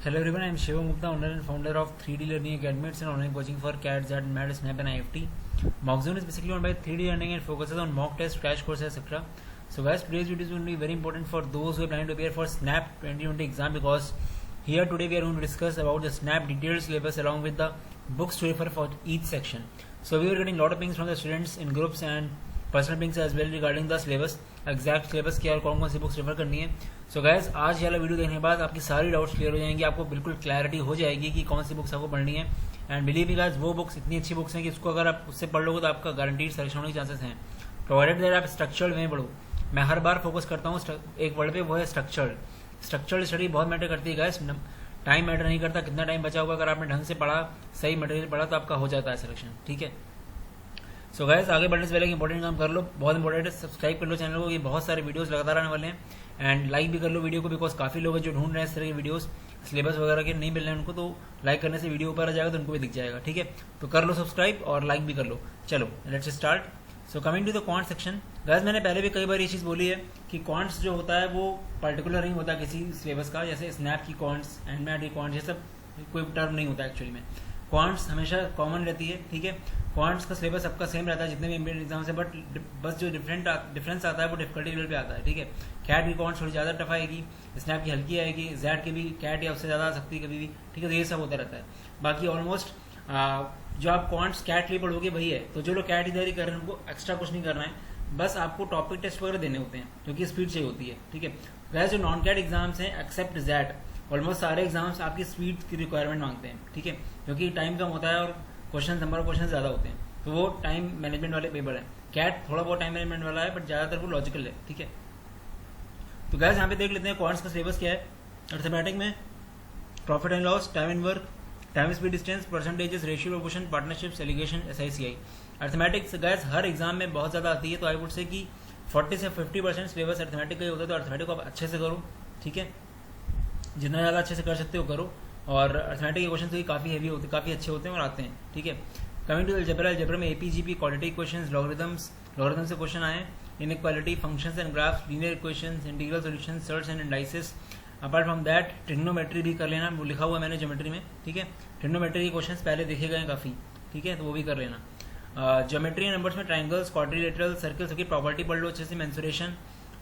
Hello everyone, I am Shivam Gupta, owner and founder of 3D Learning Academy. It's an online coaching for CAT, ZAT, MAT, SNAP and IFT. Mockzone is basically owned by 3D Learning and focuses on mock tests, crash courses, etc. So guys, today's video is going to be very important for those who are planning to prepare for SNAP 2020 exam, because here today we are going to discuss about the SNAP detailed syllabus along with the book story for each section. So we are getting a lot of pings from the students in groups and personal pings as well regarding the syllabus, exact syllabus क्या और कौन कौन सी books refer करनी है. So guys, आज वाला video देखने के बाद आपकी सारी डाउट्स क्लियर हो जाएंगी, आपको बिल्कुल क्लैरिटी हो जाएगी कि कौन सी बुक्स आपको पढ़नी है. एंड बिलीव मी गाइस, वो बुक्स इतनी अच्छी बुक्स हैं कि उसको अगर आप उससे पढ़ लोगे तो आपका गारंटीड सिलेक्शन होने के चांसेस हैं, प्रोवाइडेड दैट आप स्ट्रक्चर्ड में पढ़ो. मैं हर बार फोकस करता हूँ एक वर्ड पे, वो है स्ट्रक्चर्ड. स्ट्रक्चर्ड स्टडी बहुत मैटर करती है गाइस. टाइम मैटर नहीं करता, कितना टाइम बचा होगा. अगर आपने ढंग से पढ़ा, सही मटेरियल पढ़ा, तो आपका हो जाता है सिलेक्शन. ठीक है. सो गाइस, आगे बढ़ने से पहले इंपॉर्टेंट काम कर लो, बहुत इंपॉर्टेंट है. सब्सक्राइब कर लो चैनल को, ये बहुत सारे वीडियोस लगातार आने वाले हैं. एंड लाइक भी कर लो वीडियो को, बिकॉज काफी लोग हैं जो ढूंढ रहे हैं इस तरह के वीडियोस, सिलेबस वगैरह के नहीं मिल रहे हैं उनको, तो लाइक करने से वीडियो ऊपर आ जाएगा तो उनको भी दिख जाएगा. ठीक है, तो कर लो सब्सक्राइब और लाइक भी कर लो. चलो let's start. So coming to the quant section. Guys, मैंने पहले भी कई बार ये चीज बोली है कि क्वांट्स जो होता है वो पर्टिकुलर नहीं होता किसी सिलेबस का. जैसे स्नैप की क्वांट्स, एंडमैट की क्वांट्स, ये सब कोई टर्म नहीं होता एक्चुअली में. क्वांट्स हमेशा कॉमन रहती है. ठीक है, क्वांट्स का सिलेबस सबका सेम रहता है जितने भी इंडियन एग्जाम से, बट बस जो डिफरेंस आता है वो डिफिकल्टी लेवल पे आता है. ठीक है, कैट की क्वांट्स थोड़ी ज्यादा टफ आएगी, स्नैप की हल्की आएगी, जैड की भी कैट या उससे ज्यादा आ सकती है कभी भी. ठीक है, तो ये सब होता रहता है. बाकी ऑलमोस्ट जो आप क्वांट्स कैट लिए पढ़ोगे वही है. तो जो लोग कैट की तैयारी कर रहे हैं उनको एक्स्ट्रा कुछ नहीं करना है, बस आपको टॉपिक टेस्ट वगैरह देने होते हैं क्योंकि स्पीड चाहिए होती है. ठीक है, वैसे जो नॉन कैट एग्जाम्स हैं एक्सेप्ट जैड, ऑलमोस्ट सारे एग्जाम्स आपकी स्पीड की रिक्वायरमेंट मांगते हैं. ठीक है, क्योंकि टाइम कम होता है और नंबर ऑफ क्वेश्चन ज्यादा होते हैं, तो वो टाइम मैनेजमेंट वाले पेपर है. कैट थोड़ा बहुत टाइम मैनेजमेंट वाला है, बट ज्यादातर वो लॉजिकल है. ठीक है, तो गाइस यहाँ पे देख लेते हैं क्वांट्स का सिलेबस क्या है. अर्थमेटिक में profit and loss, time and work, time speed distance, percentages, ratio proportion, partnerships, alligation, SICI. Arithmetics guys हर एग्जाम में बहुत ज्यादा आती है, तो आई वुड से कि 40 से 50% सिलेबस अर्थमेटिक का ही होता है. तो अर्थमेटिक को आप अच्छे से करो. ठीक है, जितना ज़्यादा अच्छे से कर सकते हो करो. और अर्थमेटिक के क्वेश्चन तो काफ़ी हेवी होते हैं, काफ़ी अच्छे होते हैं और आते हैं. ठीक है, कमिंग टू अलजेब्रा. अलजेब्रा में APGP, क्वाड्रेटिक क्वेश्चंस, लॉगरिथम्स से क्वेश्चन आए, inequality, functions and graphs, linear equations, integral solution, shirts and indices. Apart from that trigonometry भी कर लेना, वो लिखा हुआ है मैंने ज्योमेट्री में. ठीक है, ट्रिग्नोमेट्री के क्वेश्चंस पहले देखे गए हैं काफ़ी. ठीक है, तो वो भी कर लेना. ज्योमेट्री नंबर्स में ट्राइंगल्स, क्वाड्रिलेटरल, सर्कल सबकी प्रॉपर्टी पढ़ लो अच्छे से. मेंसुरेशन,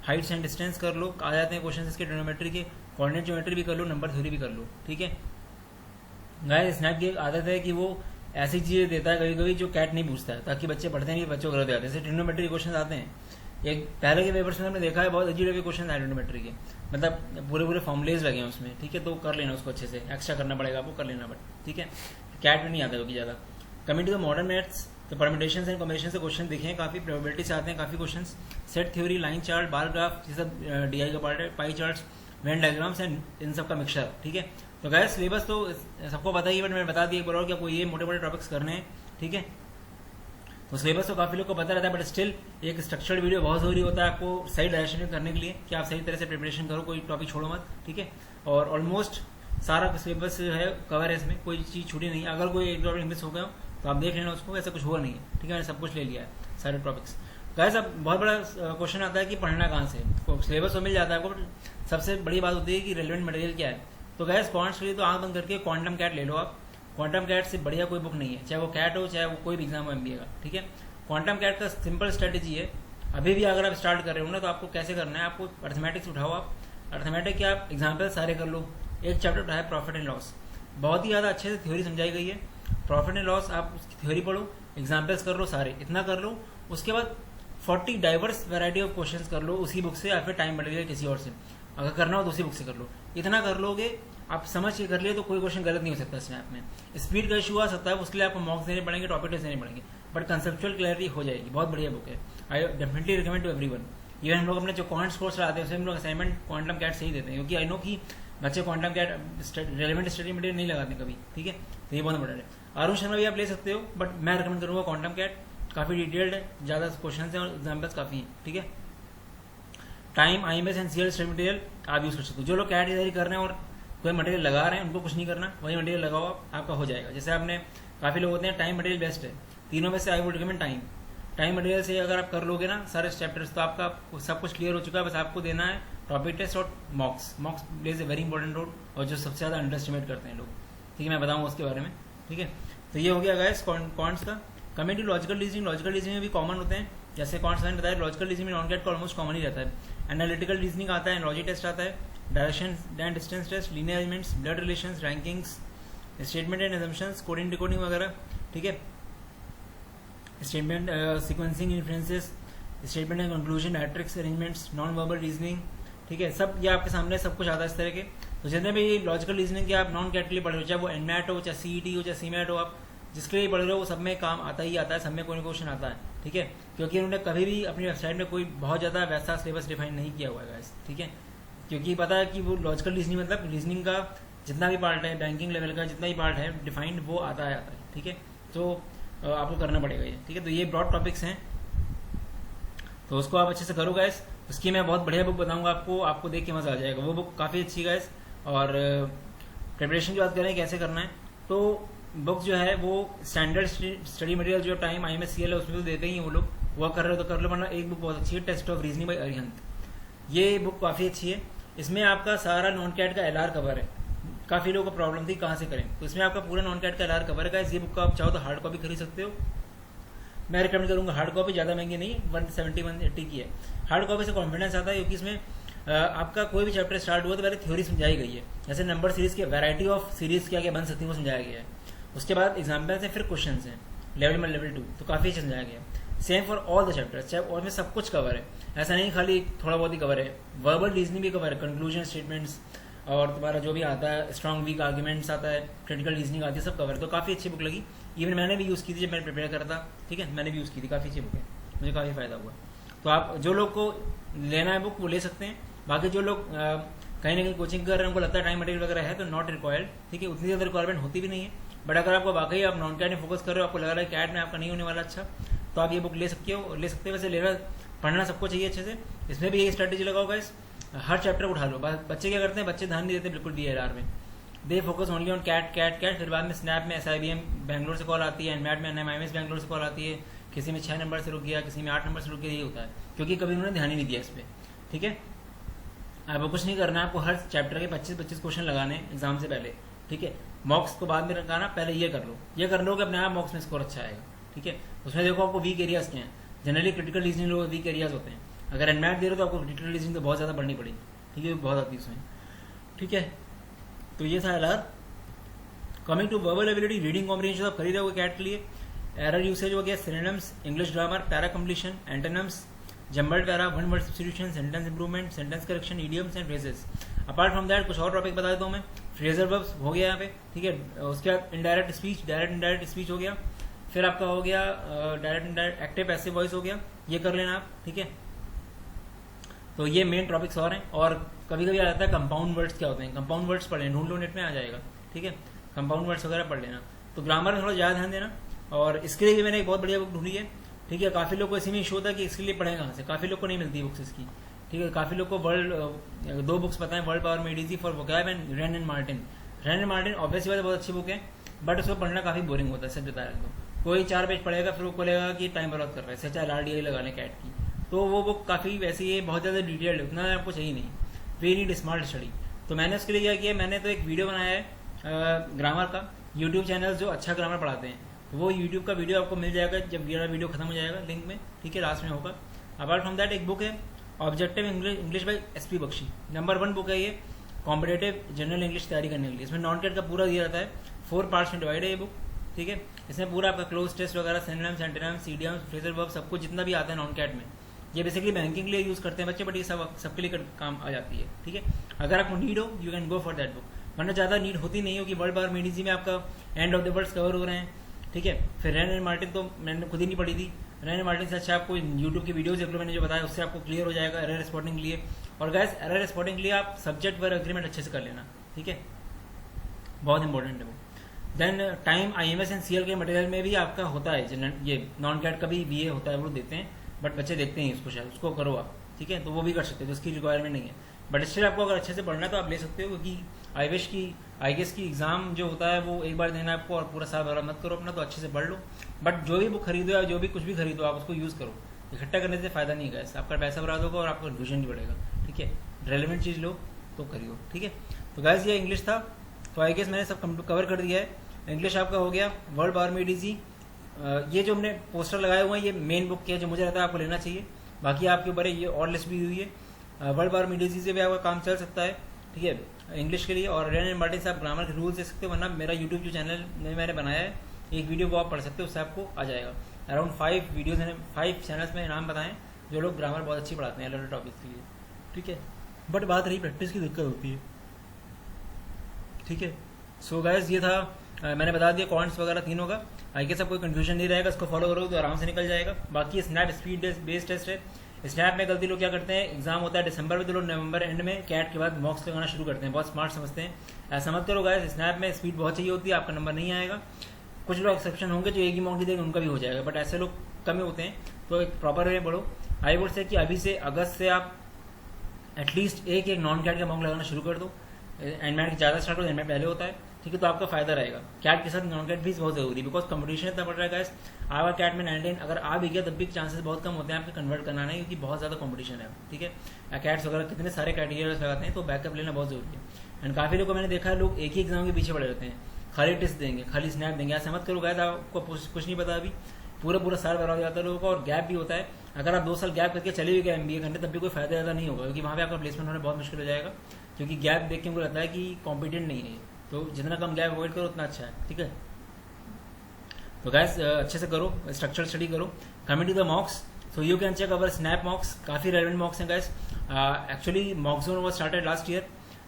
हाइट्स एंड डिस्टेंस कर लो, आ जाते हैं क्वेश्चन इसके. ट्रिग्नोमेट्री के कोऑर्डिनेट ज्योमेट्री भी कर लो, नंबर थ्योरी भी कर लो. ठीक है, गाइस स्नैप की एक आदत है कि वो ऐसी चीजें देता है कभी कभी जो कैट नहीं पूछता है, ताकि बच्चे पढ़ते नहीं, बच्चों को गलत आते हैं. जैसे ट्रिग्नोमेट्री के क्वेश्चन आते हैं, एक पहले के पेपर्स में हमने देखा है बहुत अजीब क्वेश्चन आए ट्रिग्नोमेट्री के, मतलब पूरे फॉर्मुलेज लगे हैं उसमें. ठीक है, तो कर लेना उसको अच्छे से, एक्स्ट्रा करना पड़ेगा आपको, कर लेना. बट ठीक है, कैट में नहीं आता क्योंकि ज्यादा. Coming to the modern maths, तो परम्यूटेशंस एंड कॉम्बिनेशन से क्वेश्चन दिखे हैं, काफी प्रोबेबिलिटी से आते हैं काफी questions. Set theory, line chart, bar graph, ये सब DI का पार्ट है. Pie charts, Venn diagrams and इन सब का मिक्सचर. ठीक है, तो गाइस सिलेबस तो सबको पता ही है, बट मैंने बता दिया एक बार और कि आपको ये मोटे मोटे टॉपिक्स करने हैं. ठीक है, तो सिलेबस तो काफी लोग को पता रहता है, बट स्टिल एक स्ट्रक्चर्ड वीडियो बहुत जरूरी होता है आपको सही डायरेक्शन में करने के लिए, कि आप सही तरह से प्रिपरेशन करो, कोई टॉपिक छोड़ो मत. ठीक है, और ऑलमोस्ट सारा सिलेबस जो है कवर है, इसमें कोई चीज छूटी नहीं. अगर कोई एक टॉपिक मिस हो गया हो तो आप देख लेना उसको, ऐसा कुछ हुआ नहीं है. ठीक है, मैंने सब कुछ ले लिया है, सारे टॉपिक्स. गाइस अब बहुत बड़ा क्वेश्चन आता है कि पढ़ना कहाँ से. सिलेबस तो मिल जाता है आपको, बट सबसे बड़ी बात होती है कि रेलेवेंट मटेरियल क्या है. तो गैस क्वांट्स के लिए तो आंख बंद करके क्वांटम कैट ले लो आप. क्वांटम कैट से बढ़िया कोई बुक नहीं है, चाहे वो कैट हो चाहे वो कोई भी एग्जाम हो MBA का. ठीक है, क्वांटम कैट का सिंपल स्ट्रेटेजी है. अभी भी अगर आप स्टार्ट कर रहे हो ना, तो आपको कैसे करना है, आपको अर्थमेटिक्स उठाओ. आप अर्थमेटिक के आप एग्जाम्पल सारे कर लो. एक चैप्टर उठाया प्रॉफिट एंड लॉस, बहुत ही ज्यादा अच्छे से थ्योरी समझाई गई है. प्रॉफिट एंड लॉस आप उसकी थ्योरी पढ़ो, एग्जाम्पल्स कर लो सारे, इतना कर लो. उसके बाद 40 डाइवर्स वैरायटी ऑफ क्वेश्चंस कर लो उसी बुक से, या फिर टाइम मटेरियल किसी और से. अगर करना हो तो उसी बुक से कर लो. इतना कर लोगे, आप समझ के कर लिए तो कोई क्वेश्चन गलत नहीं हो सकता स्नैप में. स्पीड का इशू आ सकता है, उसके लिए आपको मॉक्स देने पड़ेंगे, टॉपिक टेस्ट देने पड़ेंगे, बट कंसेप्चुअल क्लैरिटी हो जाएगी. बहुत बढ़िया बुक है, I definitely recommend to everyone. Even हम लोग अपने जो क्वांट्स कोर्स चलाते हैं उसमें हम लोग असाइनमेंट क्वांटम कैट से ही देते हैं, क्योंकि आई नो कि बच्चे quantum CAT relevant study material नहीं लगाते कभी. ठीक है, तो ये बहुत इंपॉर्टेंट है. अरुण शर्मा भी आप ले सकते हो, बट मैं रिकमेंड करूंगा क्वांटम कैट, काफी डिटेल्ड है, ज्यादा क्वेश्चन है और एग्जाम्पल्स काफी है. ठीक है, time, IMS and CL study material आप यूज कर सकते हो. जो लोग कैट की तैयारी कर रहे हैं और कोई मटेरियल लगा रहे हैं उनको कुछ नहीं करना, वही मटेरियल लगाओ, आपका हो जाएगा. जैसे आपने काफी लोग होते हैं टाइम मटेरियल बेस्ट है, तीनों में से I would recommend time. Time material से अगर आप कर लोगे ना सारे चैप्टर्स, तो आपका सब कुछ क्लियर हो चुका है। बस आपको देना है टॉपिक टेस्ट और mocks plays a very important role, और जो सबसे ज़्यादा अंडर एस्टिमेट करते हैं लोग, ठीक है, मैं बताऊँगा उसके बारे में, ठीक है। तो ये हो गया गाइस कॉन्ट्स का। Coming to logical reasoning, logical reasoning में भी कॉमन होते हैं, जैसे कॉन्ट्स मैंने बताया, लॉजिकल रीजनिंग में नॉन कैट का ऑलमोस्ट कॉमन ही रहता है। एनालिटिकल रीजनिंग आता है, लॉजिक टेस्ट आता है, direction and distance test, linear elements, blood relations, rankings, statement and assumptions, coding decoding वगैरह, ठीक है, statement sequencing influences, statement and conclusion, matrix arrangements, non verbal reasoning, ठीक है, सब ये आपके सामने सब कुछ आता है इस तरह के। तो जितने भी लॉजिकल रीजनिंग के आप नॉन कैट के लिए पढ़ रहे हो, चाहे वो एनमैट हो, चाहे सीईटी हो, चाहे सीमैट हो, आप जिसके लिए पढ़ रहे हो वो सब में काम आता ही आता है, सब में कोई ना क्वेश्चन आता है, ठीक है, क्योंकि उन्होंने कभी भी अपनी वेबसाइट में कोई बहुत ज़्यादा वैसा सिलेबस डिफाइन नहीं किया हुआ है गाइस, ठीक है, क्योंकि पता है कि वो लॉजिकल रीजनिंग मतलब रीजनिंग का जितना भी पार्ट है, बैंकिंग लेवल का जितना भी पार्ट है डिफाइंड, वो आता है, ठीक है। तो आपको करना पड़ेगा ये, ठीक है। तो ये ब्रॉड टॉपिक्स हैं, तो उसको आप अच्छे से करो गाइस। उसकी मैं बहुत बढ़िया बुक बताऊंगा आपको देख के मजा आ जाएगा, वो बुक काफ़ी अच्छी गाइस। और प्रिपरेशन की बात करें कैसे करना है, तो बुक जो है वो स्टैंडर्ड स्टडी मटेरियल जो टाइम IMSCL है उसमें तो देते ही हैं वो लोग, वो कर रहे हो तो कर लो, वरना एक बुक बहुत अच्छी है, test of reasoning by Arihant, ये बुक काफ़ी अच्छी है। इसमें आपका सारा नॉन कैट का LR कवर है, काफ़ी लोगों को प्रॉब्लम थी कहाँ से करें, तो इसमें आपका पूरा नॉन कैट का LR कवर है गाइस। ये बुक का आप चाहो तो हार्ड कॉपी खरीद सकते हो, मैं रिकमेंड करूंगा हार्ड कॉपी, ज़्यादा महंगी नहीं, 170-180 की है। हार्ड कॉपी से कॉन्फिडेंस आता है, क्योंकि इसमें आपका कोई भी चैप्टर स्टार्ट हुआ तो पहले थ्योरी समझाई गई है, जैसे नंबर सीरीज के वैरायटी ऑफ सीरीज क्या क्या बन सकती है वो समझाया गया है। उसके बाद एग्जाम्पल्स हैं, फिर क्वेश्चन हैं, लेवल 1 लेवल 2, तो काफ़ी अच्छे समझाया गया है। Same for all the chapters, चाहे और में सब कुछ कवर है, ऐसा नहीं खाली थोड़ा बहुत ही कवर है, वर्बल रीजनिंग भी कवर है, कंक्लूजन स्टेटमेंट्स और तुम्हारा जो भी आता है स्ट्रॉन्ग वीक आर्ग्यूमेंट्स आता है, क्रिटिकल रीजनिंग आती है, सब कवर है। तो काफ़ी अच्छी बुक लगी, इवन मैंने भी यूज़ की थी जब मैंने प्रिपेयर करा था, ठीक है, मैंने भी यूज़ की थी, काफ़ी अच्छी बुक है, मुझे काफ़ी फ़ायदा हुआ। तो आप जो लोग को लेना है बुक वो ले सकते हैं, बाकी जो लोग कहीं ना कहीं कोचिंग कर रहे हैं उनको लगता है टाइम मटेरियल वगैरह है तो नॉट रिक्वायर्ड, ठीक है, उतनी ज़्यादा रिक्वायरमेंट होती भी नहीं है। बट अगर आपको वाकई आप नॉन कैट में फोकस कर रहे हो, आपको लग रहा है कैट में आपका नहीं होने वाला अच्छा, तो आप ये बुक ले सकते हो। वैसे लेना पढ़ना सबको चाहिए अच्छे से। इसमें भी यही स्ट्रैटेजी लगाओ गाइस, हर चैप्टर उठा लो। बच्चे क्या करते हैं, बच्चे ध्यान नहीं देते बिल्कुल भी LR में, they focus only on CAT, फिर बाद में स्नैप में SIBM बैंगलोर से कॉल आती है, एनमैट में NMIMS बैंगलोर से कॉल आती है, किसी में 6 नंबर से रुक गया, किसी में 8 नंबर से रुक गया, यही होता है, क्योंकि कभी उन्होंने ध्यान ही नहीं दिया इस पर, ठीक है। आपको कुछ नहीं करना है, आपको हर चैप्टर के 25-25 क्वेश्चन लगाने एग्जाम से पहले, ठीक है। मॉक्स को बाद में रखाना, पहले ये कर लो कि अपने आप मॉक्स में स्कोर अच्छा आएगा, ठीक है। उसमें देखो आपको वीक एरियाज क्या हैं, जनरली क्रिटिकल रीजनिंग लोग वीक एरियाज होते हैं। अगर एनमैट दे रहे हो तो आपको क्रिटिकल रीजनिंग तो बहुत ज़्यादा पढ़नी पड़ेगी, ठीक है, बहुत आती है उसमें, ठीक है। तो ये था LR। Coming to verbal ability, reading comprehension आप कर ही रहोगे कैट के लिए। एरर यूसेज हो गया, synonyms, English grammar, para completion, antonyms, jumbled para, one word substitution, sentence improvement, sentence correction, idioms and phrases. Apart from that कुछ और topic बता देता हूँ मैं। फ्रेजल वर्ब्स हो गया यहाँ पे, ठीक है। उसके बाद indirect speech, direct indirect speech हो गया। फिर आपका हो गया direct indirect active passive voice हो गया, ये कर लेना आप, ठीक है। तो ये मेन टॉपिक्स और हैं। और कभी कभी आ जाता है कंपाउंड वर्ड्स क्या होते हैं, कंपाउंड वर्ड्स पढ़ लेना, ढूंढ लो नेट में आ जाएगा, ठीक है। कंपाउंड वर्ड्स वगैरह पढ़ लेना। तो ग्रामर में थोड़ा ज़्यादा ध्यान देना। और इसके लिए भी मैंने एक बहुत बढ़िया बुक ढूंढी है, ठीक है। काफ़ी लोग को इसी में इशू होता है कि इसके लिए पढ़ें कहाँ से, काफ़ी लोग को नहीं मिलती बुक्स इसकी, ठीक है। काफ़ी लोग को वर्ल्ड 2 बुक्स पता है, word power made easy for vocab and Wren and Martin. Wren and Martin obviously बात बहुत अच्छी बुक है, बट उसको पढ़ना काफ़ी बोरिंग होता है, सच बता रहे तो। कोई 4 पेज पढ़ेगा फिर वो बोलेगा कि टाइम बर्बाद कर रहा है, सच LRDI लगा लें कैट की। तो वो बुक काफ़ी वैसी है, बहुत ज़्यादा डिटेल्ड है, उतना आपको चाहिए नहीं। We need smart study. तो मैंने उसके लिए क्या किया, मैंने तो एक वीडियो बनाया है ग्रामर का, यूट्यूब चैनल जो अच्छा ग्रामर पढ़ाते हैं, वो यूट्यूब का वीडियो आपको मिल जाएगा जब मेरा वीडियो खत्म हो जाएगा, लिंक में, ठीक है, लास्ट में होगा। अपार्ट फ्रॉम दैट एक बुक है ऑब्जेक्टिव इंग्लिश बाय SP बख्शी, नंबर 1 बुक है ये कॉम्पिटेटिव जनरल इंग्लिश तैयारी करने के लिए। इसमें नॉन कैट का पूरा दिया रहता है, 4 पार्ट्स में डिवाइड है ये बुक, ठीक है। इसमें पूरा आपका क्लोज टेस्ट वगैरह, synonyms, antonyms, idioms, phrasal verb, सब कुछ जितना भी आता है नॉन कैट में, ये बेसिकली बैंकिंग के लिए यूज़ करते हैं बच्चे, बट ये सबके लिए काम आ जाती है, ठीक है। अगर आपको नीड हो you can go for that book, वरना ज़्यादा नीड होती नहीं हो कि वर्ल्ड पावर मेड इजी में आपका end of the words cover हो रहे हैं, ठीक है। फिर रैन एंड मार्टिन तो मैंने खुद ही नहीं पढ़ी थी, रैन एंड मार्टिन से अच्छा आपको यूट्यूब की वीडियोस देख लो, मैंने जो बताया उससे आपको क्लियर हो जाएगा एरर स्पॉटिंग के लिए। और गाइस एरर स्पॉटिंग के लिए आप सब्जेक्ट वर्ब एग्रीमेंट अच्छे से कर लेना, ठीक है, बहुत इंपॉर्टेंट है वो। Then time IMS and CL के मटेरियल में भी आपका होता है, ये नॉन कैट का भी BA होता है, वो देते हैं, बट बच्चे देखते हैं उसको, शायद उसको करो आप, ठीक है। तो वो भी कर सकते हो, उसकी रिक्वायरमेंट नहीं है। बट स्टिल आपको अगर अच्छे से पढ़ना है तो आप ले सकते हो, क्योंकि आई गेस की एग्जाम जो होता है वो एक बार देना है आपको, और पूरा साल बर्बाद मत करो अपना, तो अच्छे से पढ़ लो। बट जो भी बुक खरीदो या जो भी कुछ भी खरीदो आप उसको यूज़ करो, इकट्ठा करने से फ़ायदा नहीं है, आपका पैसा बर्बाद होगा और आपका कन्फ्यूजन भी बढ़ेगा। ठीक है, रेलिवेंट चीज़ लो तो खरीदो। ठीक है, तो गाइस ये इंग्लिश था, तो आई गेस मैंने सब कवर कर दिया है। इंग्लिश आपका हो गया। वर्ल्ड आर्मी डीजी, ये जो हमने पोस्टर लगाए हुए हैं ये मेन बुक के, जो मुझे लगता है आपको लेना चाहिए। बाकी आपके ऊपर है, ये और लिस्ट भी हुई है। वर्ल्ड आर्मी डीजी से भी आपका काम चल सकता है। ठीक है, इंग्लिश के लिए। और रेन एंड मार्टिन से आप ग्रामर के रूल्स दे सकते हो, वरना मेरा यूट्यूब जो चैनल में मैंने बनाया है एक वीडियो को आप पढ़ सकते हो, उससे आपको आ जाएगा। अराउंड 5 वीडियोज़ मैंने 5 चैनल्स में नाम बताएं जो लोग ग्रामर बहुत अच्छी पढ़ाते हैं अलग टॉपिक्स के लिए। ठीक है, बट बात रही प्रैक्टिस की, दिक्कत होती है। ठीक है, सो गाइस ये था, मैंने बता दिया कॉन्ट्स वगैरह तीनों का। आई गेस कोई कंफ्यूजन नहीं रहेगा, इसको फॉलो करो तो आराम से निकल जाएगा। बाकी स्नैप स्पीड बेस्ड टेस्ट है। स्नैप में गलती लोग क्या करते हैं, एग्जाम होता है दिसंबर में, तो लोग नवंबर एंड में कैट के बाद मॉक्स लगाना शुरू करते हैं, बहुत स्मार्ट समझते हैं। ऐसा मत करो गाइस, स्नैप में स्पीड बहुत चाहिए होती है, आपका नंबर नहीं आएगा। कुछ लोग एक्सेप्शन होंगे जो एक ही मॉक नहीं देंगे, उनका भी हो जाएगा, बट ऐसे लोग कम ही होते हैं, तो एक प्रॉपर वे पढ़ो। आई वुड से कि अभी से अगस्त से आप एटलीस्ट एक नॉन कैट का मॉक लगाना शुरू कर दो। एनमैट ज़्यादा स्टार्ट हो, एनमैट पहले होता है। ठीक है, तो आपका फायदा रहेगा। कैट के साथ नॉन कैट भी बहुत जरूरी है, बिकॉज कंपटीशन इतना बढ़ रहा है गाइस। आवर कैट में 99 अगर आ भी गया तब भी चांसेस बहुत कम होते हैं आपके कन्वर्ट करना नहीं, क्योंकि बहुत ज़्यादा कंपटीशन है। ठीक है, कैट्स वगैरह कितने सारे क्राइटेरिया लगाते हैं, तो बैकअप लेना बहुत जरूरी है। एंड काफ़ी लोग को मैंने देखा है, लोग एक ही एग्जाम के पीछे पड़े रहते हैं, खाली टेस्ट देंगे, खाली स्नैप देंगे। ऐसा मत करो गाइस, आपको कुछ नहीं पता अभी, पूरा साल बर्बाद हो जाता है लोगों का, और गैप भी होता है। अगर आप 2 साल गैप करके चले भी गए MBA करने, तब भी कोई फायदा ज़्यादा नहीं होगा, क्योंकि वहाँ पे आपका प्लेसमेंट होना बहुत मुश्किल हो जाएगा। क्योंकि गैप देख के मुझे लगता है कि कॉम्पिटेंट नहीं है, तो जितना कम गैप अवॉइड करो उतना अच्छा है। ठीक है, तो गाइस अच्छे से करो, स्ट्रक्चर स्टडी करो। Coming to the mocks, so you can check our snap mocks, काफ़ी रेलेवेंट मॉक्स हैं guys. Actually mock zone was started last year.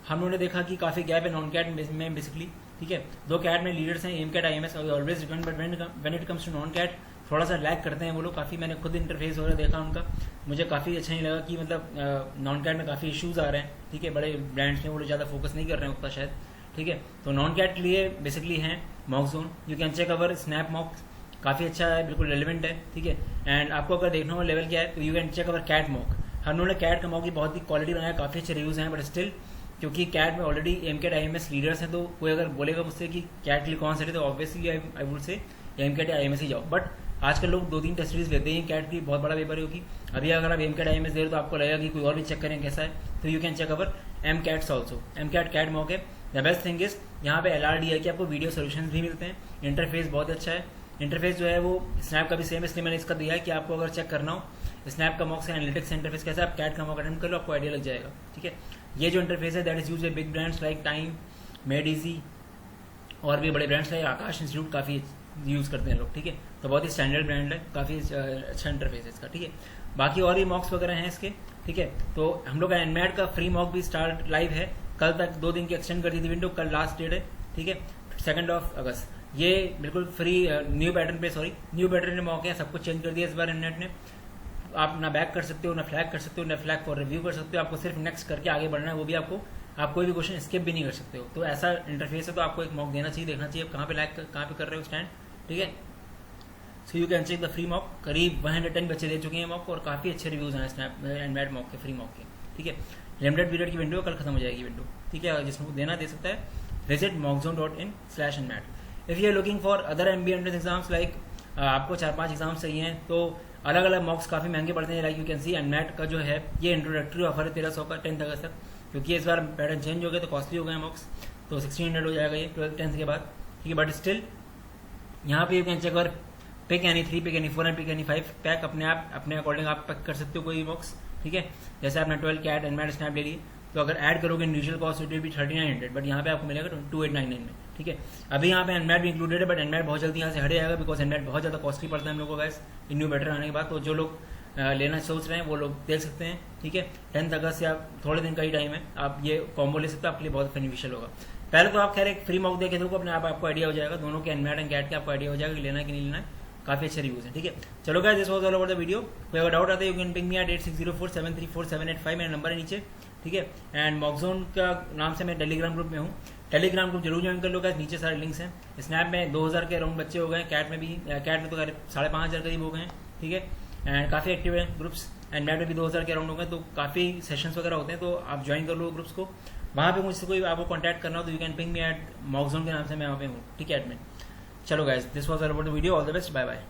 हम लोगों ने देखा कि काफ़ी गैप है नॉन कैट में बेसिकली। ठीक है, 2 कैट में लीडर्स हैं, M CAT IMS always recommend, but when it comes to non CAT थोड़ा सा लैग करते हैं वो लोग काफ़ी। मैंने खुद इंटरफेस वगैरह देखा उनका, मुझे काफ़ी अच्छा नहीं लगा कि मतलब नॉन कैट में काफ़ी इश्यूज़ आ रहे हैं। ठीक है, बड़े ब्रांड्स में वो लोग ज़्यादा फोकस नहीं कर रहे हैं उतना शायद। ठीक है, तो नॉन कैट के लिए बेसिकली हैं mock zone. You can check our snap mock, काफ़ी अच्छा है, बिल्कुल रेलिवेंट है। ठीक है, एंड आपको अगर देखना हो लेवल क्या है, तो you can check our CAT mock. हम लोगों ने कैट का मॉक की बहुत ही क्वालिटी बनाया, काफ़ी अच्छे रिव्यूज़ हैं, बट स्टिल क्योंकि कैट में already M CAT IMS leaders हैं, तो कोई अगर बोलेगा मुझसे कि कैट के लिए कौन सा है, तो obviously I would say M CAT IMS ही जाओ। बट आजकल लोग 2-3 टेस्ट सीरीज लेते हैं, कैट की बहुत बड़ा पेपर होगी। अभी अगर आप एम कैट IMS दे रहे हो तो आपको लगेगा कि कोई और भी चेक करें कैसा है, तो you can check our M CATs also. M CAT mock है। द बेस्ट थिंग इज यहाँ पे LRD है कि आपको वीडियो सोल्यूशन भी मिलते हैं, इंटरफेस बहुत अच्छा है। इंटरफेस जो है वो स्नैप का भी सेम, इसलिए मैंने इसका दिया है कि आपको अगर चेक करना हो स्नैप का मॉक से एनालिटिक्स इंटरफेस कैसा है, आप कैट का मॉक अटेम्प्ट कर लो, आपको आइडिया लग जाएगा। ठीक है, ये जो इंटरफेस है that is use by big brands like time, made easy, और भी बड़े ब्रांड्स लाइक आकाश इंस्टीट्यूट काफ़ी यूज़ करते हैं लोग। ठीक है, तो बहुत ही स्टैंडर्ड ब्रांड है, काफ़ी अच्छा इंटरफेस है इसका। ठीक है, बाकी और भी मॉक्स वगैरह हैं इसके। ठीक है, तो हम लोग का एनमैट का फ्री मॉक भी स्टार्ट लाइव है, कल तक 2 दिन की एक्सटेंड कर दी थी विंडो, कल लास्ट डेट है। ठीक है, 2 अगस्त, ये बिल्कुल फ्री न्यू पैटर्न में मॉक है, सब कुछ चेंज कर दिया इस बार एनमैट ने। आप ना बैक कर सकते हो, ना फ्लैग कर सकते हो, ना फ्लैग फॉर रिव्यू कर सकते हो, आपको सिर्फ नेक्स्ट करके आगे बढ़ना है, वो भी आप कोई भी क्वेश्चन स्किप भी नहीं कर सकते हो। तो ऐसा इंटरफेस है, तो आपको एक मॉक देना चाहिए, देखना चाहिए आप कहाँ पे कर रहे हो स्टैंड। ठीक है, so you can check the free mock. करीब 110 बच्चे ले चुके हैं मॉक, और काफ़ी अच्छे रिव्यूज़ हैं स्नैप एनमैट मॉक के, फ्री मॉक के। ठीक है, लिमिटेड पीरियड की विंडो कल खत्म हो जाएगी विंडो। ठीक है, जिसको देना दे सकता है, visit mockzone.in/nmat। If you are looking for other MBA entrance exams like आपको 4-5 एग्जाम्स चाहिए हैं, तो अलग अलग मॉक्स काफ़ी महंगे पड़ते हैं। Like you can see NMAT का जो है ये इंट्रोडक्टरी ऑफर है 1300 का 10th अगस्त तक, क्योंकि इस बार पैटर्न चेंज हो गया तो कॉस्टली हो गए मॉक्स, तो 1600 हो जाएगा ये 10th के बाद। ठीक है, बट स्टिल यहाँ पे यू कैन चेक और pick any 3, pick any 4 and pick any 5 pack अपने अकॉर्डिंग आप पैक कर सकते हो कोई बॉक्स। ठीक है, जैसे आपने 12 कैट एनमैट स्नैप ले लिए, तो अगर ऐड करोगे individual cost it will be 3900, but यहाँ पे आपको मिलेगा 2899 में। ठीक है, अभी यहाँ पे एनमैट भी इंक्लूडेड है, बट एनमैट बहुत जल्दी यहाँ से हट जाएगा, बिकॉज एनमैट बहुत ज़्यादा कॉस्टली पड़ता है हम लोगों को गाइस इन न्यू बैटर आने के बाद। तो जो लोग लेना सोच रहे हैं वो लोग देख सकते हैं। ठीक है, 10th अगस्त से आप थोड़े दिन का ही टाइम है, आप ये कॉम्बो ले सकते हो, आपके लिए बहुत बेनिफिशियल होगा। पहले तो आप खैर एक फ्री मॉक देखे तो अपने आपको आइडिया हो जाएगा, दोनों के एनमैट एंड कैट के आपको आइडिया हो जाएगा कि लेना है कि नहीं लेना है। काफ़ी अच्छे रिव्यूज हैं। ठीक है, चलो guys, this was all over the video. कोई अगर डाउट आता है you can ping me eight 8604734785, मेरा नंबर है नीचे। ठीक है, एंड मॉकजोन का नाम से मैं टेलीग्राम ग्रुप में हूँ, टेलीग्राम ग्रुप जरूर ज्वाइन कर लो गाइस, नीचे सारे लिंक्स हैं। स्नैप में 2000 के अराउंड बच्चे हो गए, कैट में तो 5500 करीब हो गए हैं। ठीक है, एंड काफ़ी एक्टिव है ग्रुप्स, एंड मैट में भी 2000 के अराउंड होंगे, तो काफ़ी सेशंस वगैरह होते हैं, तो आप ज्वाइन कर लो ग्रुप्स को। वहाँ पे मुझसे कोई आपको कॉन्टैक्ट करना हो तो you can ping me at Mockzone के नाम से, मैं वहाँ पे हूँ, ठीक है एडमिन। चलो guys, this was all about the video, all the best, bye bye.